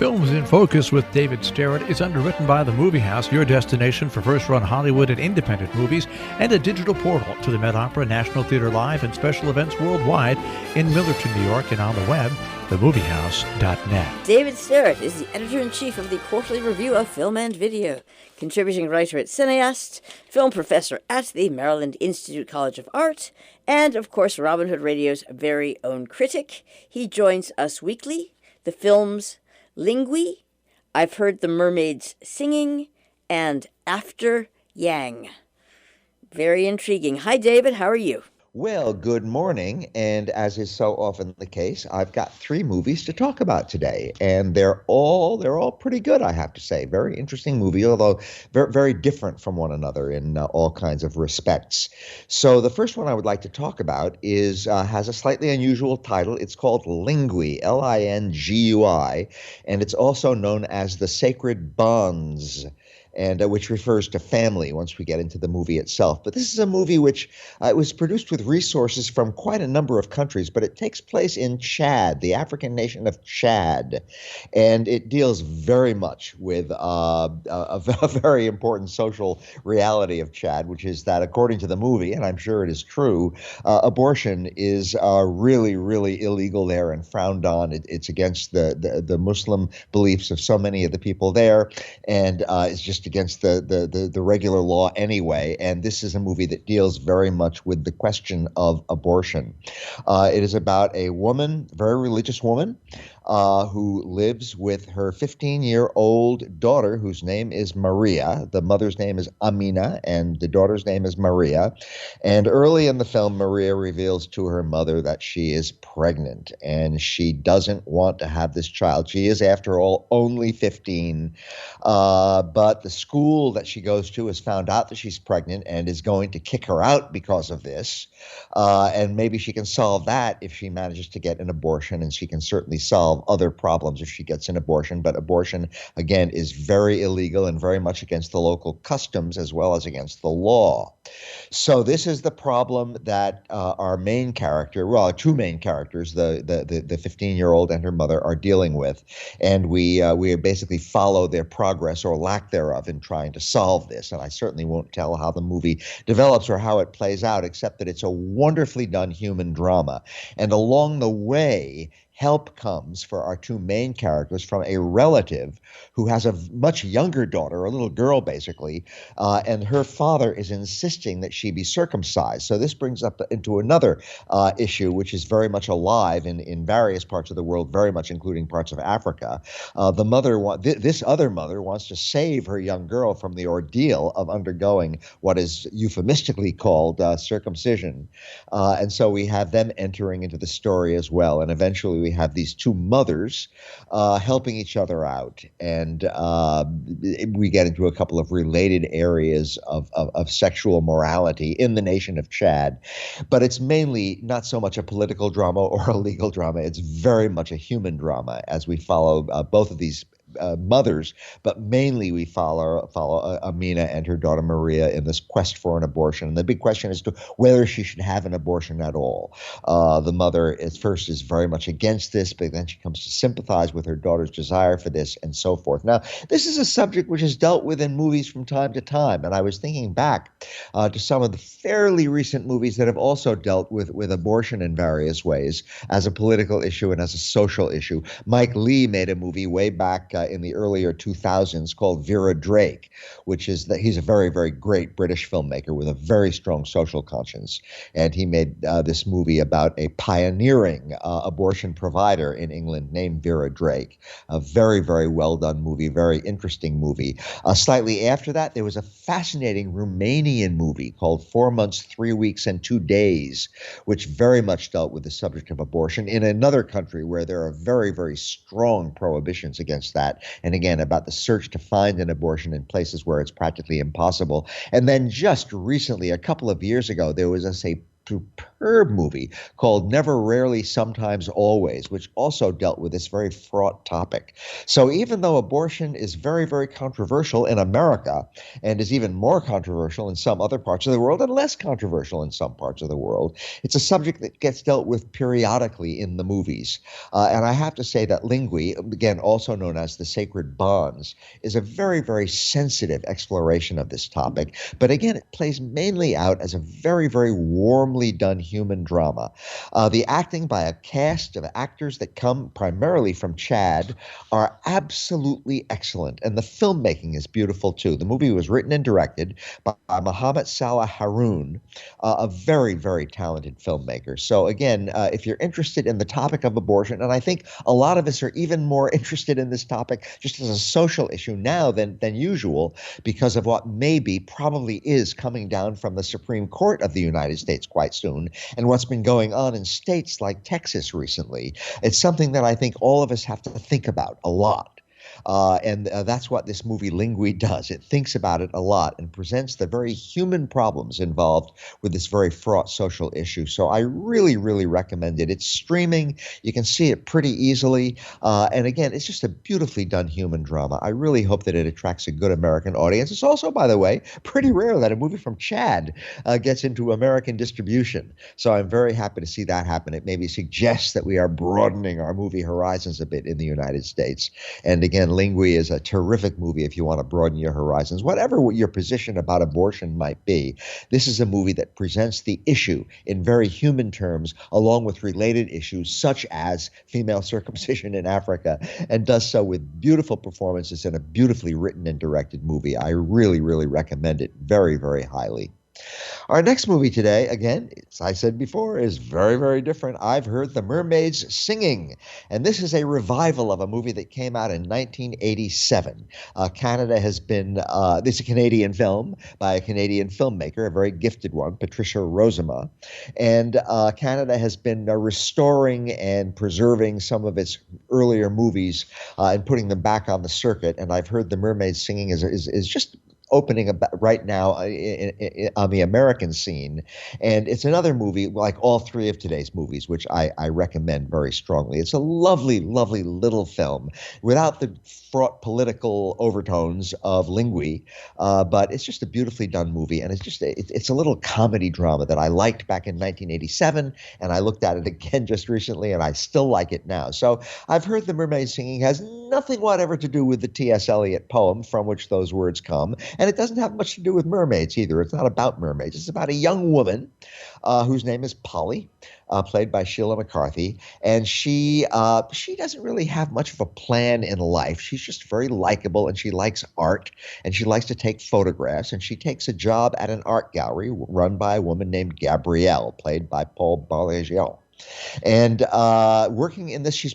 Films in Focus with David Sterritt is underwritten by The Movie House, your destination for first-run Hollywood and independent movies, and a digital portal to the Met Opera, National Theatre Live, and special events worldwide in Millerton, New York, and on the web, themoviehouse.net. David Sterritt is the editor-in-chief of the Quarterly Review of Film and Video, contributing writer at Cineast, film professor at the Maryland Institute College of Art, and, of course, Robin Hood Radio's very own critic. He joins us weekly. The films Lingui, I've Heard the Mermaids Singing, and After Yang. Very intriguing. Hi, David. How are you? Well, good morning, and as is so often the case, I've got 3 movies to talk about today, and they're all pretty good, I have to say. Very interesting movie, although very, very different from one another in all kinds of respects. So the first one I would like to talk about is has a slightly unusual title. It's called Lingui, Lingui, and it's also known as The Sacred Bonds, and which refers to family once we get into the movie itself. But this is a movie which it was produced with resources from quite a number of countries, but it takes place in Chad, the African nation of Chad, and it deals very much with a very important social reality of Chad, which is that according to the movie, and I'm sure it is true, abortion is really, really illegal there and frowned on. It's against the Muslim beliefs of so many of the people there, and it's just against the regular law anyway. And this is a movie that deals very much with the question of abortion. It is about a woman, a very religious woman, who lives with her 15-year-old daughter, whose name is Maria. The mother's name is Amina, and the daughter's name is Maria. And early in the film, Maria reveals to her mother that she is pregnant, and she doesn't want to have this child. She is, after all, only 15, but the school that she goes to has found out that she's pregnant and is going to kick her out because of this. And maybe she can solve that if she manages to get an abortion, and she can certainly solve other problems if she gets an abortion. But abortion, again, is very illegal and very much against the local customs as well as against the law. So this is the problem that our main character, well, 2 main characters, the 15-year-old and her mother, are dealing with. And we basically follow their progress or lack thereof in trying to solve this. And I certainly won't tell how the movie develops or how it plays out, except that it's a wonderfully done human drama. And along the way, help comes for our 2 main characters from a relative who has a much younger daughter, a little girl basically, and her father is insisting that she be circumcised. So this brings up into another issue, which is very much alive in various parts of the world, very much including parts of Africa. The mother, this other mother, wants to save her young girl from the ordeal of undergoing what is euphemistically called circumcision. And so we have them entering into the story as well, and eventually we have these 2 mothers helping each other out, and we get into a couple of related areas of sexual morality in the nation of Chad. But it's mainly not so much a political drama or a legal drama. It's very much a human drama as we follow both of these mothers, but mainly we follow Amina and her daughter Maria in this quest for an abortion. And the big question is to whether she should have an abortion at all. The mother at first is very much against this, but then she comes to sympathize with her daughter's desire for this and so forth. Now, this is a subject which is dealt with in movies from time to time, and I was thinking back to some of the fairly recent movies that have also dealt with abortion in various ways as a political issue and as a social issue. Mike Leigh made a movie way back in the earlier 2000s called Vera Drake, which is that he's a very, very great British filmmaker with a very strong social conscience. And he made this movie about a pioneering abortion provider in England named Vera Drake. A very, very well done movie, very interesting movie. Slightly after that, there was a fascinating Romanian movie called 4 Months, 3 Weeks, and 2 Days, which very much dealt with the subject of abortion in another country where there are very, very strong prohibitions against that. And again, about the search to find an abortion in places where it's practically impossible. And then just recently, a couple of years ago, there was a superb movie called Never, Rarely, Sometimes, Always, which also dealt with this very fraught topic. So even though abortion is very, very controversial in America and is even more controversial in some other parts of the world and less controversial in some parts of the world, it's a subject that gets dealt with periodically in the movies. And I have to say that Lingui, again, also known as The Sacred Bonds, is a very, very sensitive exploration of this topic. But again, it plays mainly out as a very, very warmly done human drama. The acting by a cast of actors that come primarily from Chad are absolutely excellent. And the filmmaking is beautiful too. The movie was written and directed by Mohammed Salah Haroun, a very, very talented filmmaker. So again, if you're interested in the topic of abortion, and I think a lot of us are even more interested in this topic just as a social issue now than usual because of what probably is coming down from the Supreme Court of the United States quite soon and what's been going on in states like Texas recently. It's something that I think all of us have to think about a lot. And that's what this movie Lingui does. It thinks about it a lot and presents the very human problems involved with this very fraught social issue. So I really, really recommend it. It's streaming. You can see it pretty easily. And again, it's just a beautifully done human drama. I really hope that it attracts a good American audience. It's also, by the way, pretty rare that a movie from Chad gets into American distribution. So I'm very happy to see that happen. It maybe suggests that we are broadening our movie horizons a bit in the United States. And again, Lingui is a terrific movie if you want to broaden your horizons. Whatever your position about abortion might be, this is a movie that presents the issue in very human terms, along with related issues such as female circumcision in Africa, and does so with beautiful performances in a beautifully written and directed movie. I really, really recommend it very, very highly. Our next movie today, again, as I said before, is very, very different. I've heard the Mermaids singing, and this is a revival of a movie that came out in 1987. Canada has been, this is a Canadian film by a Canadian filmmaker, a very gifted one, Patricia Rozema, and Canada has been restoring and preserving some of its earlier movies and putting them back on the circuit, and I've heard the Mermaids singing is just opening right now on the American scene. And it's another movie like all three of today's movies, which I recommend very strongly. It's a lovely, lovely little film without the fraught political overtones of Lingui, but it's just a beautifully done movie. And it's a little comedy drama that I liked back in 1987. And I looked at it again just recently and I still like it now. So I've heard the Mermaid singing has nothing whatever to do with the T.S. Eliot poem from which those words come. And it doesn't have much to do with mermaids either. It's not about mermaids. It's about a young woman whose name is Polly, played by Sheila McCarthy. And she doesn't really have much of a plan in life. She's just very likable, and she likes art, and she likes to take photographs. And she takes a job at an art gallery run by a woman named Gabrielle, played by Paul Balagion. And working in this, she's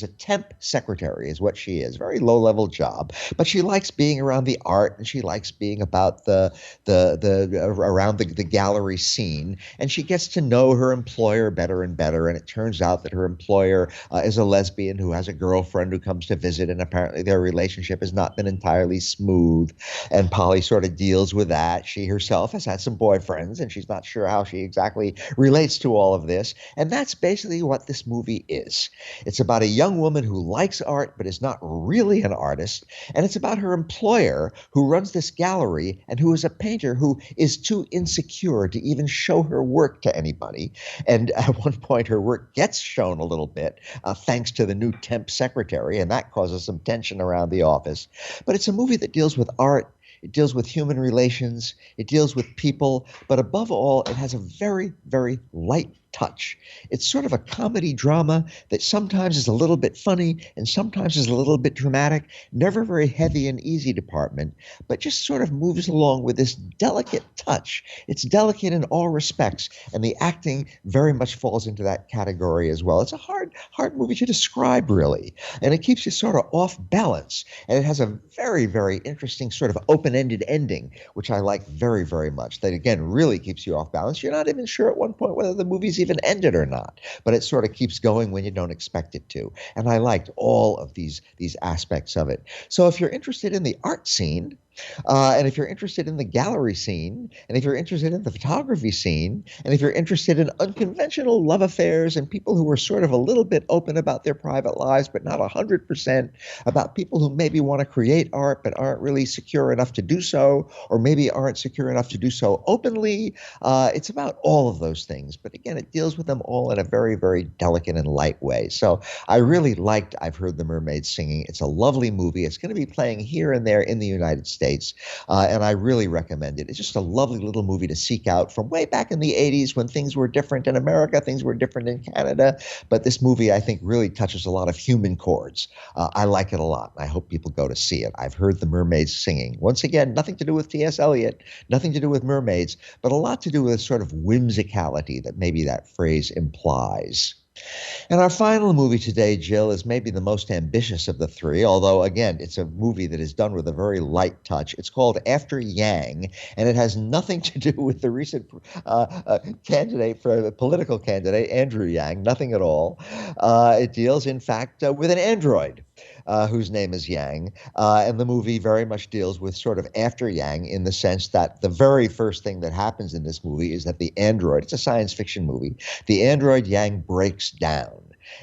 a temp secretary is what she is. Very low-level job, but she likes being around the art, and she likes being about around the gallery scene. And she gets to know her employer better and better. And it turns out that her employer is a lesbian who has a girlfriend who comes to visit, and apparently their relationship has not been entirely smooth. And Polly sort of deals with that. She herself has had some boyfriends, and she's not sure how she exactly relates to all of this. And that's basically what this movie is. It's about a young woman who likes art but is not really an artist, and it's about her employer who runs this gallery and who is a painter who is too insecure to even show her work to anybody. And at one point her work gets shown a little bit thanks to the new temp secretary, and that causes some tension around the office. But it's a movie that deals with art. It deals with human relations. It deals with people. But above all, it has a very, very light touch. It's sort of a comedy drama that sometimes is a little bit funny and sometimes is a little bit dramatic, never very heavy and easy department, but just sort of moves along with this delicate touch. It's delicate in all respects, and the acting very much falls into that category as well. It's a hard movie to describe, really, and it keeps you sort of off balance, and it has a very, very interesting sort of open-ended ending, which I like very, very much, that again really keeps you off balance. You're not even sure at one point whether the movie's even ended or not, but it sort of keeps going when you don't expect it to. And I liked all of these aspects of it. So if you're interested in the art scene, And if you're interested in the gallery scene, and if you're interested in the photography scene, and if you're interested in unconventional love affairs and people who are sort of a little bit open about their private lives, but not 100%, about people who maybe want to create art but aren't really secure enough to do so, or maybe aren't secure enough to do so openly, it's about all of those things. But again, it deals with them all in a very, very delicate and light way. So I really liked I've Heard the Mermaids Singing. It's a lovely movie. It's going to be playing here and there in the United States, and I really recommend it. It's just a lovely little movie to seek out from way back in the 80s when things were different in America, things were different in Canada. But this movie, I think, really touches a lot of human chords. I like it a lot, and I hope people go to see it. I've Heard the Mermaids Singing. Once again, nothing to do with T.S. Eliot, nothing to do with mermaids, but a lot to do with sort of whimsicality that maybe that phrase implies. And our final movie today, Jill, is maybe the most ambitious of the three, although, again, it's a movie that is done with a very light touch. It's called After Yang, and it has nothing to do with the recent candidate for the political candidate, Andrew Yang, nothing at all. It deals, in fact, with an android. Whose name is Yang. And the movie very much deals with sort of after Yang in the sense that the very first thing that happens in this movie is that the android, it's a science fiction movie, the android Yang breaks down.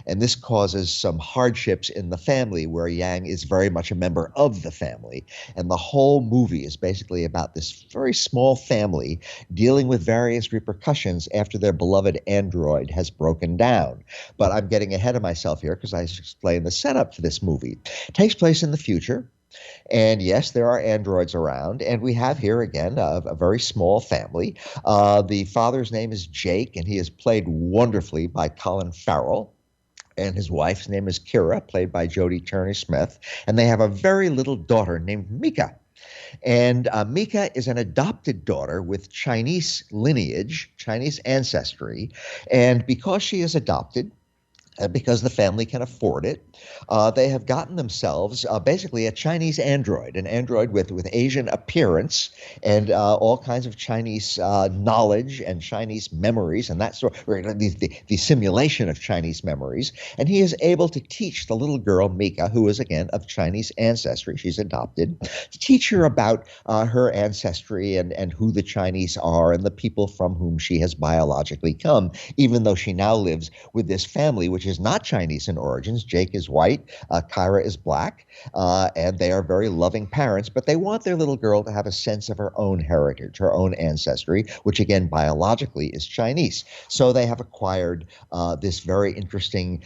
And this causes some hardships in the family where Yang is very much a member of the family. And the whole movie is basically about this very small family dealing with various repercussions after their beloved android has broken down. But I'm getting ahead of myself here because I explained the setup for this movie. It takes place in the future. And yes, there are androids around. And we have here, again, a very small family. The father's name is Jake, and he is played wonderfully by Colin Farrell. And his wife's name is Kira, played by Jodie Turner-Smith. And they have a very little daughter named Mika. And Mika is an adopted daughter with Chinese lineage, Chinese ancestry. And because she is adopted, because the family can afford it, they have gotten themselves basically a Chinese android, an android with Asian appearance and all kinds of Chinese knowledge and Chinese memories and that sort, or the simulation of Chinese memories. And he is able to teach the little girl, Mika, who is, again, of Chinese ancestry, she's adopted, to teach her about her ancestry and who the Chinese are and the people from whom she has biologically come, even though she now lives with this family, which is not Chinese in origins. Jake is white, Kyra is black, and they are very loving parents, but they want their little girl to have a sense of her own heritage, her own ancestry, which again, biologically is Chinese. So they have acquired this very interesting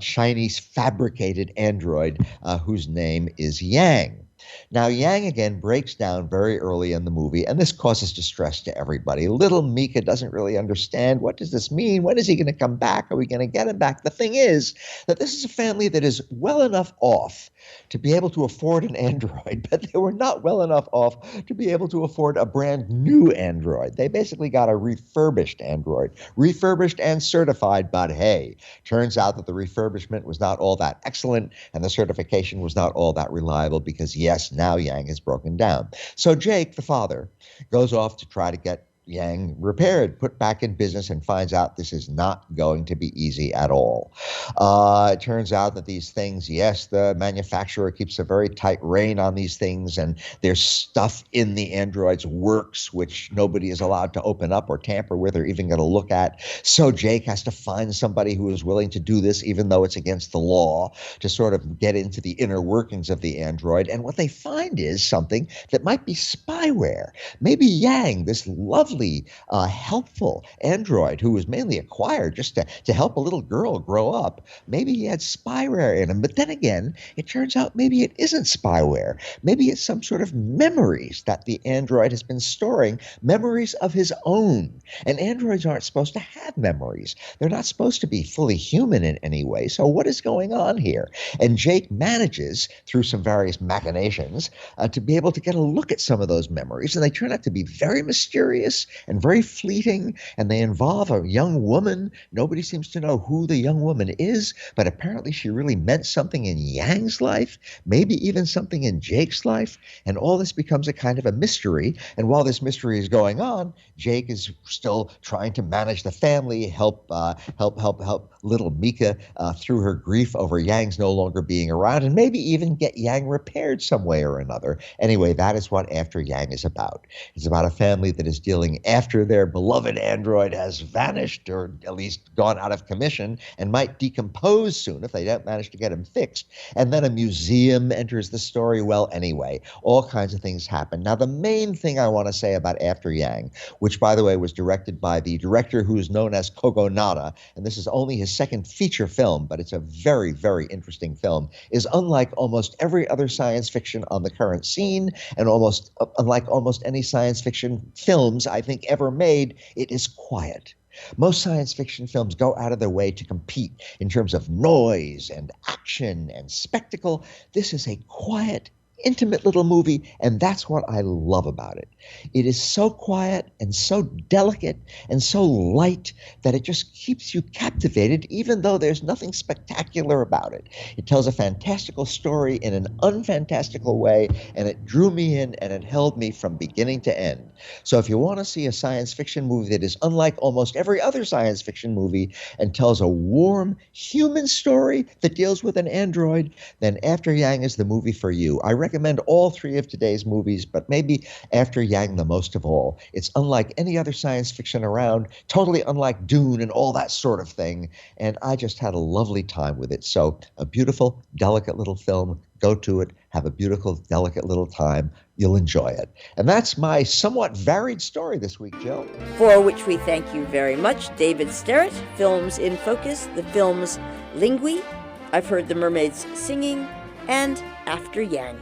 Chinese fabricated android whose name is Yang. Now, Yang, again, breaks down very early in the movie, and this causes distress to everybody. Little Mika doesn't really understand. What does this mean? When is he going to come back? Are we going to get him back? The thing is that this is a family that is well enough off to be able to afford an android, but they were not well enough off to be able to afford a brand new android. They basically got a refurbished android, refurbished and certified, but hey, turns out that the refurbishment was not all that excellent, and the certification was not all that reliable because, yes, now Yang has broken down. So Jake, the father, goes off to try to get Yang repaired, put back in business, and finds out this is not going to be easy at all. It turns out that these things, yes, the manufacturer keeps a very tight rein on these things, and there's stuff in the android's works which nobody is allowed to open up or tamper with or even going to look at. So Jake has to find somebody who is willing to do this, even though it's against the law, to sort of get into the inner workings of the android. And what they find is something that might be spyware. Maybe Yang, this lovely, helpful android who was mainly acquired just to help a little girl grow up, maybe he had spyware in him. But then again, it turns out maybe it isn't spyware. Maybe it's some sort of memories that the android has been storing, memories of his own. And androids aren't supposed to have memories. They're not supposed to be fully human in any way. So what is going on here? And Jake manages, through some various machinations, to be able to get a look at some of those memories. And they turn out to be very mysterious and very fleeting, and they involve a young woman. Nobody seems to know who the young woman is, but apparently she really meant something in Yang's life, maybe even something in Jake's life, and all this becomes a kind of a mystery. And while this mystery is going on, Jake is still trying to manage the family, help little Mika through her grief over Yang's no longer being around, and maybe even get Yang repaired some way or another. Anyway, that is what After Yang is about. It's about a family that is dealing after their beloved android has vanished, or at least gone out of commission, and might decompose soon if they don't manage to get him fixed. And then a museum enters the story. Well, anyway, all kinds of things happen. Now, the main thing I want to say about After Yang, which, by the way, was directed by the director who is known as Kogo Nada, and this is only his second feature film, but it's a very, very interesting film, is unlike almost every other science fiction on the current scene, and unlike almost any science fiction films I think ever made, it is quiet. Most science fiction films go out of their way to compete in terms of noise and action and spectacle. This is a quiet, intimate little movie, and that's what I love about it. It is so quiet and so delicate and so light that it just keeps you captivated, even though there's nothing spectacular about it. It tells a fantastical story in an unfantastical way, and it drew me in and it held me from beginning to end. So if you want to see a science fiction movie that is unlike almost every other science fiction movie and tells a warm human story that deals with an android, then After Yang is the movie for you. I recommend all three of today's movies, but maybe After Yang the most of all. It's unlike any other science fiction around, totally unlike Dune and all that sort of thing, and I just had a lovely time with it. So a beautiful, delicate little film. Go to it, have a beautiful, delicate little time. You'll enjoy it. And that's my somewhat varied story this week, Jill. For which we thank you very much, David Sterritt. Films in Focus, the films Lingui, I've Heard the Mermaids Singing, and After Yang.